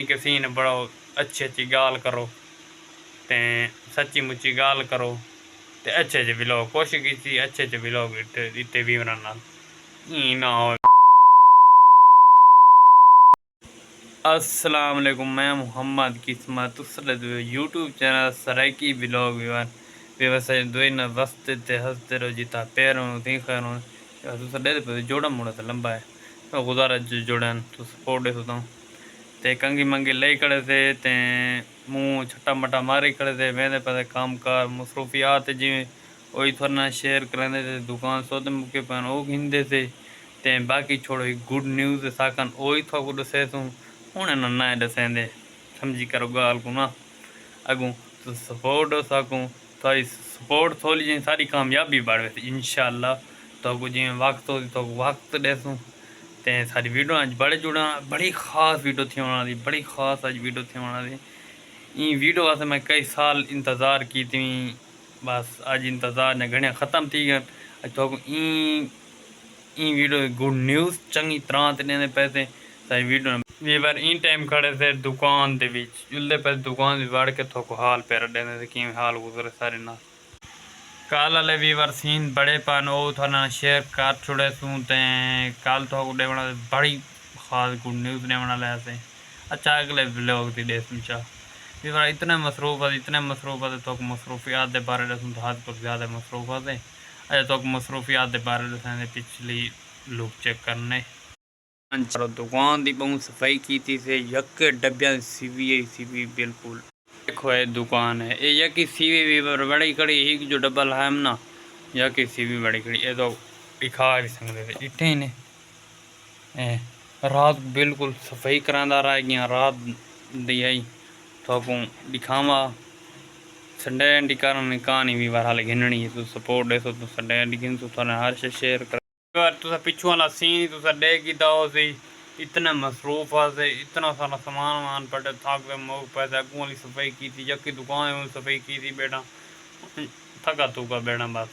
किसी ने बड़ो अच्छी अच्छी गाल करो ते सच्ची मुच्ची गाल करो ते अच्छे अच्छे व्लॉग कोशिश की अच्छे अच्छे व्लॉग इतने व्यूअरां नाल ई ना हो। अस्सलाम वालेकुम, मैं मोहम्मद किस्मत यूट्यूब चैनल सराइकी व्लॉग व्यवसाय दोइन वस्ते ते हंसते रहो जिता पैरों थी खैरों तुस जोड़ा मुड़ा तो लंबा है तो गुजारा जोड़न तो सपोर्ट दे तो ते कंगी मंगी ले खड़े थे ते मुँह छट्टा मट्टा मारी खड़े थे वेंदे पे काम कार मसरूफियात जिमें वही थोड़ा शेयर करेंदे थे दुकान सौदे मुके पैन वो घिंदे थे ते बाकी छोड़ो गुड न्यूज़ साकन वही थोड़ा दसे तू हूँ ना दसेंदे समझी करो गाल को ना अगू तो सपोर्ट हो सकूँ तो सपोर्ट थोड़ी जी सारी कामयाबी बढ़े इंशाल्लाह तो जिमें वक्त हो तो वक्त देसूँ ते सारी वीडियो अज बड़े जुड़ा बड़ी खास वीडियो थी वाली बड़ी खास अज वीडियो थी वाली ई वीडियो वास्ते मैं कई साल इंतज़ार की थी बस अज इंतज़ार ने घने ख़त्म थी गए तो ई वीडियो गुड न्यूज़ चंगी तरह देने पैसे सारी वीडियो वी बार इन टाइम खड़े थे दुकान दे विच जुल्ले पे दुकान वड़ के थोक हाल पैर देने थे कि हाल गुजरे सारे ना कल वाले वीवर सीन बड़े पान वो थाना शेयर कर छुड़े सूँ ते कल तो देवना बड़ी खास गुड न्यूज़ देवना ले से अच्छा अगले व्लॉग दी दे समझा वीवर इतने मसरूफ है तो मसरूफियात के बारे में तो हद कुछ ज़्यादा मसरूफत है अच्छा तो मसरूफियात के बारे में पिछली लुक चेक करने चलो दुकान की बहुत सफाई की थी से यक डब्बिया सीवी बिल्कुल देखो ये दुकान है ये यकी सीवी भी बड़ी कड़ी एक जो डब्बा लाया हम ना यकी सीवी बड़ी कड़ी ये तो दिखा भी सकते थे इतने ने रात बिल्कुल सफाई करांदा रहा गया रात दी आई तो दिखावा संडे एंडी कारण कहानी भी बार हाल घिननी तो सपोर्ट दे तो संडे एंडी गिन तो हर शे शेयर कर तुसा पिछू वाला सीन तुसा डे की दाओ सी इतना मसरूफ से इतना सारा सामान वामान पड़े थक गए मोह पैसे अगू वाली सफाई की थी जबकि दुकान सफाई की थी बेटा थका थूका बेटा बस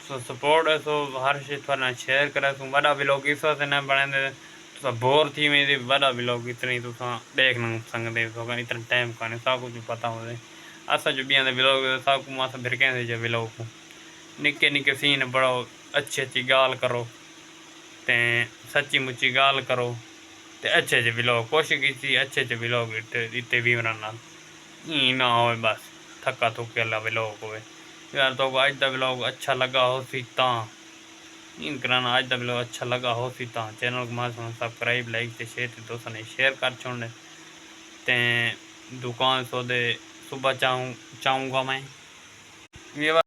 सो सपोर्ट है सो हर चीज थोड़ा शेयर करे सो बड़ा व्लॉग इस वास्ते न बने तुसा बोर थी मेरी बड़ा व्लॉग इतनी तुसा देख न सकते तो इतना टाइम का सब कुछ पता हो असा जो बिया व्लॉग सब को मासा भिरकें व्लॉग को निक्के निक्के सीन बड़ो अच्छी अच्छी गाल करो ते सच्ची मुच्ची गाल करो ते अच्छे अच्छे व्लॉग कोशिश की अच्छे अच्छे व्लॉग इतने व्यूअरां नाल ई ना हो बस थका थुके वाला व्लॉग हो यार तो अज का व्लॉग अच्छा लगा हो सी इन कराना अज का व्लॉग अच्छा लगा हो सी चैनल को मां सब्सक्राइब लाइक ते शेयर ते दोस्तों ने शेयर कर छोड़ने ते दुकान सौदे सुबह चाहूँगा मैं